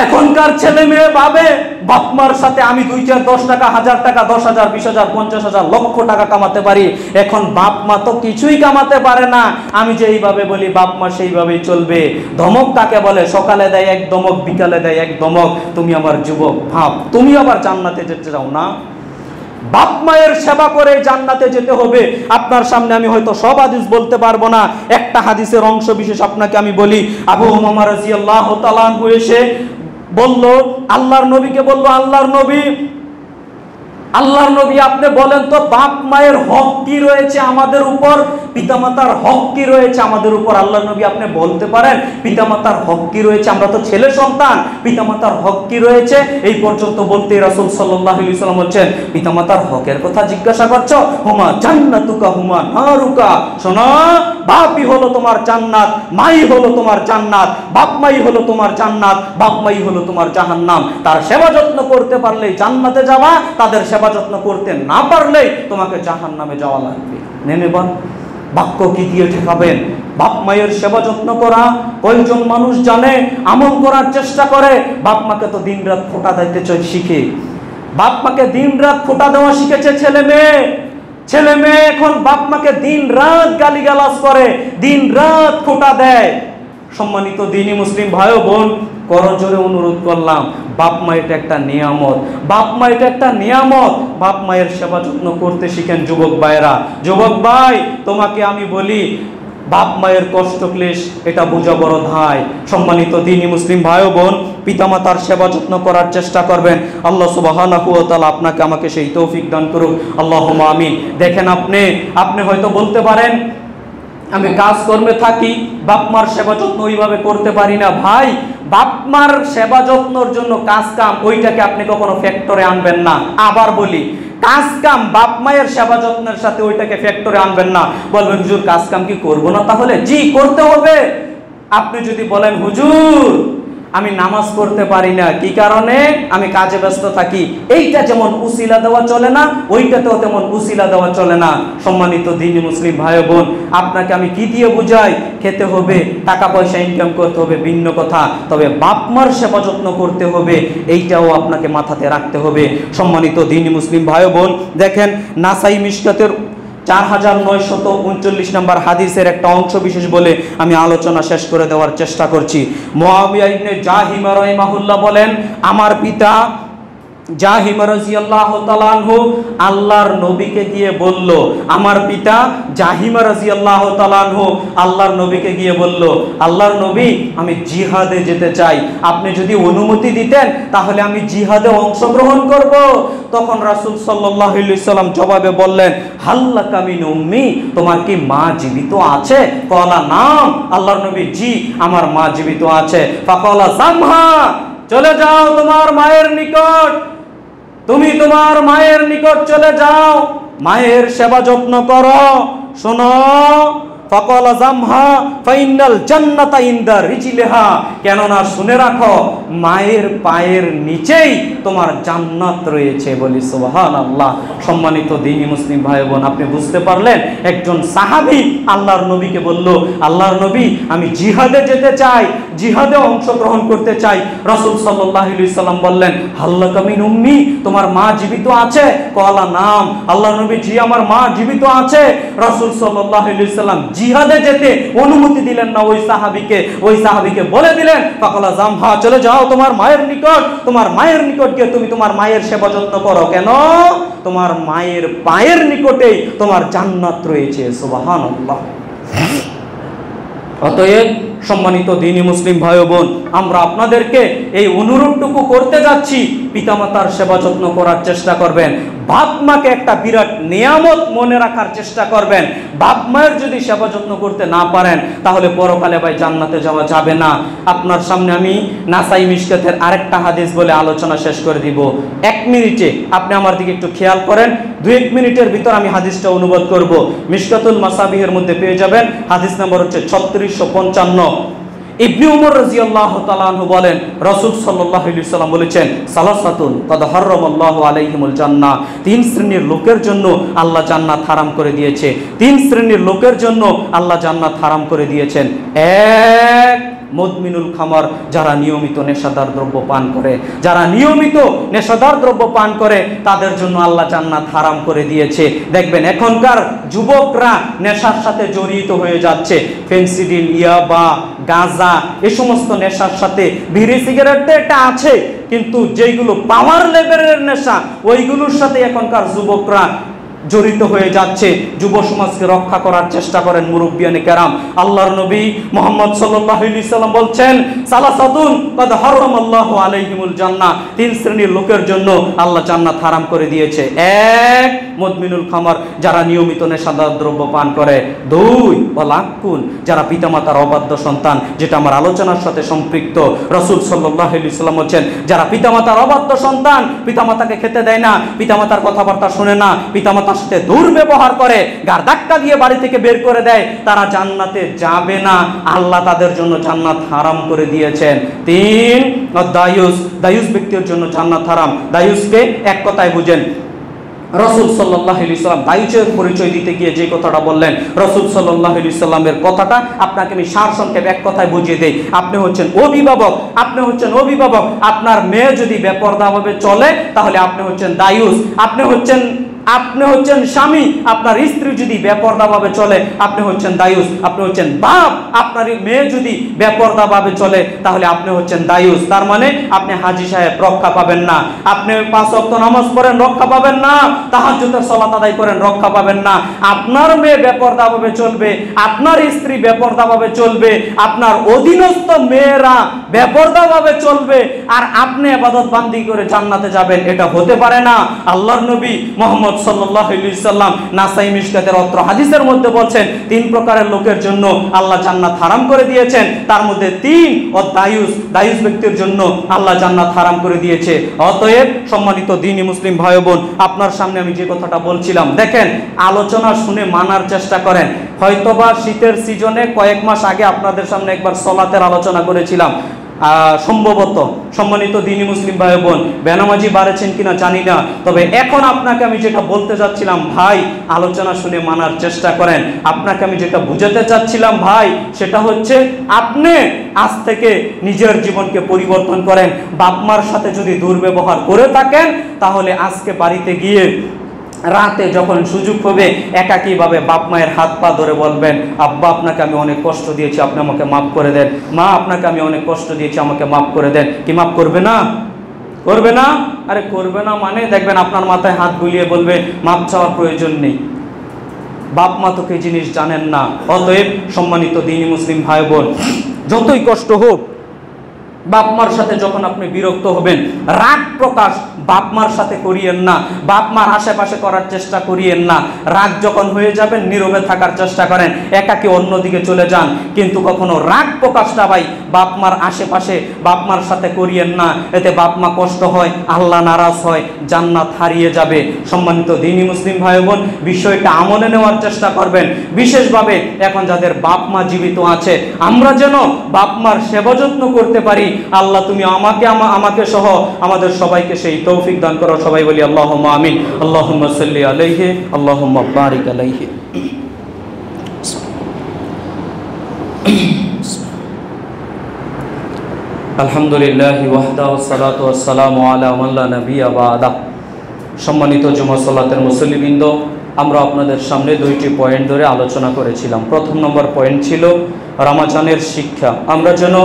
এখনকার ছেলে মেয়ে ভাবে বাপমার সাথে আমি 2, 4, 10 টাকা, 1000 টাকা, 10,000, 20,000, 50,000, লক্ষ টাকা কামাতে পারি। এখন বাপ মা তো কিছুই কামাতে পারে না। আমি যে এইভাবে বলি বাপ মা সেইভাবেই চলবে। ধমক কাকে বলে? সকালে দেয় এক ধমক, বিকালে দেয় এক ধমক। তুমি আমার যুবক, ভাব তুমি আবার জান্নাতে যেতে চাও না? বাপ মায়ের সেবা করে জান্নাতে যেতে হবে। আপনার সামনে আমি হয়তো সব হাদিস বলতে পারবো না, একটা হাদিসের অংশ বিশেষ আপনাকে আমি বলি। আবু উমামা রাদিয়াল্লাহু তাআলা আনহু এসে বলল, আল্লাহর নবীকে বলল, আল্লাহর নবী আপনি বলেন তো বাপ মায়ের হক কি রয়েছে আমাদের উপর, পিতামাতার হক কি রয়েছে আমাদের উপর? আল্লাহর নবী আপনি বলতে পারেন পিতামাতার হক কি রয়েছে? আমরা তো ছেলে সন্তান, পিতামাতার হক কি রয়েছে? এই পর্যন্ত বলতে রাসূল সাল্লাল্লাহু আলাইহি ওয়াসাল্লাম বলছেন, পিতামাতার হকের কথা জিজ্ঞাসা করছো? হুমা জান্নাতুকা হুমা নারুকা। শোনো, বাপই হলো তোমার জান্নাত, মাই হলো তোমার জান্নাত। বাপ মাই হলো তোমার জান্নাত, বাপ মাই হলো তোমার জাহান্নাম। তার সেবা যত্ন করতে পারলেই জান্নাতে যাবা, তাদের সেবা যত্ন করতে না পারলেই তোমাকে জাহান্নামে যাওয়া লাগবে। নেবেন বাক্য কি দিয়ে ঠেকাবেন? বাপ মায়ের সেবা যত্ন করা কয়জন মানুষ জানে, আমল করার চেষ্টা করে? বাপ মাকে তো দিন রাত ফোঁটা দিতে শিখে, বাপ মাকে দিন রাত ফোঁটা দেওয়া শিখেছে ছেলে মেয়ে এখন বাপ মাকে দিন রাত গালিগালাজ করে, দিন রাত ফোঁটা দেয়। সম্মানিত দ্বীনি মুসলিম ভাই ও বোন, করজোরে অনুরোধ করলাম, বাপ মা এটা একটা নিয়ামত, বাপ মা এটা একটা নিয়ামত। বাপ মায়ের সেবা যত্ন করতে শিখেন যুবক ভাইরা। যুবক ভাই, তোমাকে আমি বলি, বাপ মায়ের কষ্ট ক্লেশ এটা বোঝা বড় ধায়। সম্মানিত দ্বীনি মুসলিম ভাই ও বোন, পিতামাতার সেবা যত্ন করার চেষ্টা করবেন। আল্লাহ সুবহানাহু ওয়া তাআলা আপনাকে আমাকে সেই তৌফিক দান করুক, আল্লাহুম্মা আমিন। দেখেন আপনি হয়তো বলতে পারেন আমি কাজকর্মে থাকি, বাপ মার সেবা যত্ন ওইভাবে করতে পারি না। ভাই, বাপ মার সেবা যত্নর জন্য কাজ কাম ওইটাকে আপনি কখনো ফ্যাক্টরে আনবেন না। আবার বলি, কাজ কাম বাপ মায়ের সেবা যত্নের সাথে ওইটাকে ফ্যাক্টরে আনবেন না। বলবেন হুজুর কাজ কাম কি করবো না? তাহলে জি, করতে হবে। আপনি যদি বলেন হুজুর আমি নামাজ পড়তে পারি না, কি কারণে? আমি কাজে ব্যস্ত থাকি, এইটা যেমন উসিলা দেওয়া চলে না, ওইটাতেও তেমন উসিলা দেওয়া চলে না। সম্মানিত দ্বীনি মুসলিম ভাই বোন, আপনাকে আমি কি দিয়ে বুঝাই? খেতে হবে, টাকা পয়সা ইনকাম করতে হবে, ভিন্ন কথা, তবে বাপ মার সেবা যত্ন করতে হবে, এইটাও আপনাকে মাথাতে রাখতে হবে। সম্মানিত দ্বীনি মুসলিম ভাই বোন, দেখেন নাসাই মিশকাতের 4939 নম্বর হাদিসের একটা অংশ বিশেষ বলে আমি আলোচনা শেষ করে দেওয়ার চেষ্টা করছি। মুআবিয়া ইবনে জাহিমা রাহিমাহুল্লাহ বলেন, আমার পিতা জাহিম রাদিয়াল্লাহু তাআলা আনহু আল্লাহর নবীকে গিয়ে বলল, আমার পিতা জাহিম রাদিয়াল্লাহু তাআলা আনহু আল্লাহর নবীকে গিয়ে বলল, আল্লাহর নবী, আমি জিহাদে যেতে চাই, আপনি যদি অনুমতি দিতেন তাহলে আমি জিহাদে অংশগ্রহণ করব। তখন রাসূল সাল্লাল্লাহু আলাইহি সাল্লাম জবাবে বললেন, হাল্লাকা মিন উম্মি, তোমার কি মা জীবিত আছে? ক্বালা নাম, আল্লাহর নবী, জি আমার মা জীবিত আছে। ফাকালা জামহা, চলে যাও তোমার মায়ের নিকট, তুমি তোমার মায়ের নিকট চলে যাও, মায়ের সেবা যত্ন করো। শোনো, ফাকালা জামহা ফাইনাল জান্নাতা ইনদা রিজলিহা, কেননা শুনে রাখো মায়ের পায়ের নিচেই তোমার জান্নাত রয়েছে। বলি সুবহানাল্লাহ। সম্মানিত দ্বীনি মুসলিম ভাই বোন, আপনি বুঝতে পারলেন, একজন সাহাবী আল্লাহর নবীকে বলল, আল্লাহর নবী, আমি জিহাদে যেতে চাই, জিহাদে অংশগ্রহণ করতে চাই। রাসূল সাল্লাল্লাহু আলাইহি সাল্লাম বললেন, হাল্লাকা মিন উম্মি, তোমার মা জীবিত আছে? ক্বালা নাম, আল্লাহর নবী, জি আমার মা জীবিত আছে। রাসূল সাল্লাল্লাহু আলাইহি সাল্লাম জিহাদে যেতে অনুমতি দিলেন না ওই সাহাবীকে বলে দিলেন, ফাকালা জামহা, চলে যাও তোমার মায়ের নিকট, তোমার মায়ের নিকট গিয়ে তুমি তোমার মায়ের সেবা যত্ন করো, কেন তোমার মায়ের পায়ের নিকটেই তোমার জান্নাত রয়েছে। সুবহানাল্লাহ। অতএব সম্মানিত দ্বীনি মুসলিম ভাই বোন, আমরা আপনাদেরকে এই অনুরোধটুকু করতে যাচ্ছি, পিতামাতার সেবা যত্ন করার চেষ্টা করবেন। বাপ মাকে একটা বিরাট নিয়ামত মনে রাখার চেষ্টা করবেন। বাপ মায়ের যদি সেবা যত্ন করতে না পারেন তাহলে পরকালে ভাই জান্নাতে যাওয়া যাবে না। আপনার সামনে আমি নাসাই মিশকাতের আরেকটা হাদিস বলে আলোচনা শেষ করে দিব। 1 মিনিটে আপনি আমার দিকে একটু খেয়াল করেন, 2-1 মিনিটের ভিতর আমি হাদিসটা অনুবাদ করব। মিশকাতুল মাসাবিহের মধ্যে পেয়ে যাবেন, হাদিস নাম্বার হচ্ছে 3655। ইবনে উমর রাদিয়াল্লাহু তাআলা আনহু বলেন, রাসূল সাল্লাল্লাহু আলাইহি সাল্লাম বলেছেন, সালাসাতুন ক্বাদ হারামাল্লাহু আলাইহিমুল জান্নাহ, 3 শ্রেণীর লোকের জন্য আল্লাহ জান্নাত হারাম করে দিয়েছে। 3 শ্রেণীর লোকের জন্য আল্লাহ জান্নাত হারাম করে দিয়েছেন। 1, মুদমিনুল খামার, যারা নিয়মিত নেশাদার দ্রব্য পান করে, যারা নিয়মিত নেশাদার দ্রব্য পান করে তাদের জন্য আল্লাহ জান্নাত হারাম করে দিয়েছে। দেখবেন এখনকার যুবকরা নেশার সাথে জড়িত হয়ে যাচ্ছে। ফেন্সিডিল, ইয়াবা, গাঁজা, এই সমস্ত নেশার সাথে, বিড়ি সিগারেট তো এটা আছে, কিন্তু যেগুলো পাওয়ার লেভেলের নেশা ওইগুলোর সাথে এখনকার যুবকরা জড়িত হয়ে যাচ্ছে। যুব সমাজকে রক্ষা করার চেষ্টা করেন মুরব্বিয়ানে কেরাম। আল্লাহর নবী মুহাম্মদ সাল্লাল্লাহু আলাইহি সাল্লাম বলছেন, সালাসাতুন ক্বাদ হারামাল্লাহু আলাইহিমুল জান্নাহ, 3 শ্রেণীর লোকের জন্য আল্লাহ জান্নাত হারাম করে দিয়েছে। 1, মুদমিনুল খামার, যারা নিয়মিত নেশাদার দ্রব্য পান করে। 2, ওয়ালাকুন, যারা পিতামাতার অবাধ্য সন্তান, যেটা আমার আলোচনার সাথে সম্পৃক্ত। রাসূল সাল্লাল্লাহু আলাইহি সাল্লাম বলেন, যারা পিতামাতার অবাধ্য সন্তান, পিতামাতাকে খেতে দেয় না, পিতামাতার কথাবার্তা শুনে না, পিতামাতার সাথে দুর্ব্যবহার করে, গার ধাক্কা দিয়ে বাড়ি থেকে বের করে দেয়, তারা জান্নাতে যাবে না, আল্লাহ তাদের জন্য জান্নাত হারাম করে দিয়েছেন। 3, দায়ুস ব্যক্তির জন্য জান্নাত হারাম। দায়ুসকে এক কথায় বুঝেন, রাসূল সাল্লাল্লাহু আলাইহি সাল্লাম দায়ুসের পরিচয় দিতে গিয়ে যে কথাটা বললেন, রাসূল সাল্লাল্লাহু আলাইহি সাল্লামের কথাটা আপনাকে আমি সারসংক্ষেপে এক কথায় বুঝিয়ে দেই। আপনি হচ্ছেন অভিভাবক, আপনার মেয়ে যদি বেপরদাভাবে চলে তাহলে আপনি হচ্ছেন দায়ুস। আপনি হচ্ছেন স্বামী, আপনার স্ত্রী যদি বেপরদাভাবে চলে আপনি হচ্ছেন দায়ুস। আপনি হচ্ছেন বাপ, আপনার মেয়ে যদি বেপরদাভাবে চলে তাহলে আপনি হচ্ছেন দায়ুস। তার মানে আপনি হাজী সাহেব রক্ষা পাবেন না, আপনি 5 ওয়াক্ত নামাজ পড়েন রক্ষা পাবেন না, তাহাজ্জুদের সালাত আদায় করেন রক্ষা পাবেন না। আপনার মেয়ে বেপরদাভাবে চলবে, আপনার স্ত্রী বেপরদাভাবে চলবে, আপনার অধীনস্থ মেয়েরা বেপরদাভাবে চলবে, আর আপনি ইবাদত বান্দি করে জান্নাতে যাবেন, এটা হতে পারে না। আল্লাহর নবী মুহাম্মদ সাল্লাল্লাহু আলাইহি সাল্লাম নাসাই মিশকাতের অত্র হাদিসের মধ্যে বলছেন, 3 প্রকারের লোকের জন্য আল্লাহ জান্নাত হারাম করে দিয়েছেন। তার মধ্যে 3, দায়ুস ব্যক্তির জন্য আল্লাহ জান্নাত হারাম করে দিয়েছে। অতএব সম্মানিত দ্বীনি মুসলিম ভাই বোন, আপনার সামনে আমি যে কথাটা বলছিলাম, দেখেন আলোচনা শুনে মানার চেষ্টা করেন। হয়তোবা শীতের সিজনে কয়েক মাস আগে আপনাদের সামনে একবার সালাতের আলোচনা করেছিলাম, সম্ভবত। সম্মানিত দ্বীনি মুসলিম ভাই বোন, বেনামাজি বাড়েছেন কিনা জানি না, তবে এখন আপনাকে আমি যেটা বলতে চাচ্ছিলাম, ভাই আলোচনা শুনে মানার চেষ্টা করেন। আপনাকে আমি যেটা বুঝাতে চাচ্ছিলাম ভাই, সেটা হচ্ছে আপনি আজ থেকে নিজের জীবনকে পরিবর্তন করেন। বাপ মার সাথে যদি দুর্ব্যবহার করে থাকেন তাহলে আজকে বাড়িতে গিয়ে রাতে যখন সুযোগ হবে একাকীভাবে বাপ মায়ের হাত পা ধরে বলবেন, আব্বা আপনাকে আমি অনেক কষ্ট দিয়েছি, আপনি আমাকে মাফ করে দেন। মা আপনাকে আমি অনেক কষ্ট দিয়েছি, আমাকে মাফ করে দেন। কি মাফ করবে না? করবে না? আরে করবে না মানে দেখবেন আপনার মাথায় হাত বুলিয়ে বলবে মাপ চাওয়ার প্রয়োজন নেই, বাপ মা তো কি জিনিস জানেন না। অতএব সম্মানিত দ্বীনি মুসলিম ভাই বোন, যতই কষ্ট হোক, বাপ মার সাথে যখন আপনি বিরক্ত হবেন, রাগ প্রকাশ বাপ মার সাথে করিয়েন না, বাপ মার আশেপাশে করার চেষ্টা করিয়েন না। রাগ যখন হয়ে যাবেন নীরবে থাকার চেষ্টা করেন, একাকী অন্যদিকে চলে যান, কিন্তু কখনো রাগ প্রকাশটা ভাই বাপ মার আশেপাশে বাপ মার সাথে করিয়েন না। এতে বাপ মা কষ্ট হয়, আল্লাহ নারাজ হয়, জান্নাত হারিয়ে যাবে। সম্মানিত দ্বীনি মুসলিম ভাই বোন, বিষয়টা আমলে নেওয়ার চেষ্টা করবেন। বিশেষভাবে এখন যাদের বাপ মা জীবিত আছে, আমরা যেন বাপ মার সেবা যত্ন করতে পারি। আল্লাহ তুমি আমাকে সহ আমাদের সবাইকে সেই তৌফিক দান করো। সবাই বলি আল্লাহুম্মা আমিন। আল্লাহুম্মা সাল্লি আলাইহি, আল্লাহুম্মা বারিক আলাইহি। আলহামদুলিল্লাহি ওয়াহদা ওয়াসসালাতু ওয়াসসালামু আলা মান লা নাবিয়্যা বা'দা। সম্মানিত জুমা সালাতের মুসল্লিবৃন্দ, আমরা আপনাদের সামনে দুইটি পয়েন্ট ধরে আলোচনা করেছিলাম। প্রথম নম্বর পয়েন্ট ছিল রমজানের শিক্ষা। আমরা যেন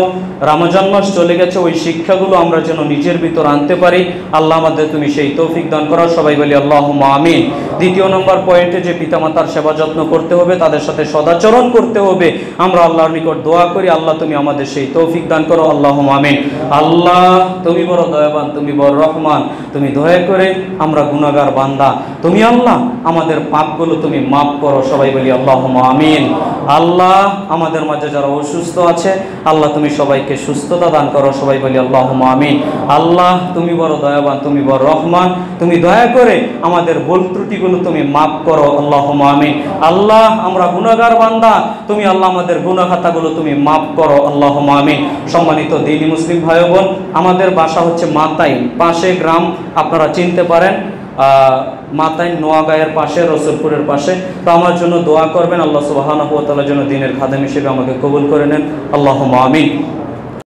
রমজান মাস চলে গেছে, ওই শিক্ষাগুলো আমরা যেন নিজের ভিতর আনতে পারি। আল্লাহ আমাদের তুমি সেই তৌফিক দান করো। সবাই বলি আল্লাহুম্মা আমিন। দ্বিতীয় নম্বর পয়েন্টে যে পিতামাতার সেবা যত্ন করতে হবে, তাদের সাথে সদাচরণ করতে হবে, আমরা আল্লাহর নিকট দোয়া করি আল্লাহ তুমি আমাদের সেই তৌফিক দান করো। আল্লাহুম্মা আমিন। আল্লাহ তুমি বড় দয়াবান, তুমি বড় রহমান, তুমি দয়া করে, আমরা গুনাহগার বান্দা, তুমি আল্লাহ আমাদের পাপগুলো তুমি মাফ করো। সবাই বলি আল্লাহুম্মা আমিন। আল্লাহ আমাদের মাঝে যারা অসুস্থ আছে, আল্লাহ তুমি সবাইকে সুস্থতা দান করো। সবাই বলি আল্লাহুম্মা আমিন। আল্লাহ তুমি বড় দয়াবান, তুমি বড় রহমান, তুমি দয়া করে আমাদের ভুল ত্রুটিগুলো তুমি মাফ করো। আল্লাহুম্মা আমিন। আল্লাহ আমরা গুনাহগার বান্দা, তুমি আল্লাহ আমাদের গুনাহ খাতাগুলো তুমি মাফ করো। আল্লাহুম্মা আমিন। সম্মানিত দ্বীনি মুসলিম ভাই বোন, আমাদের বাসা হচ্ছে মাতাইন, পাশে গ্রাম, আপনারা চিনতে পারেন মাতাইন, নোয়াগাঁয়ের পাশে, রসুলপুরের পাশে। তো আমার জন্য দোয়া করবেন, আল্লাহ সুবহানাহু ওয়া তাআলা যেন দ্বীনের খাদেম হিসেবে আমাকে কবুল করে নেন। আল্লাহুম্মা আমিন।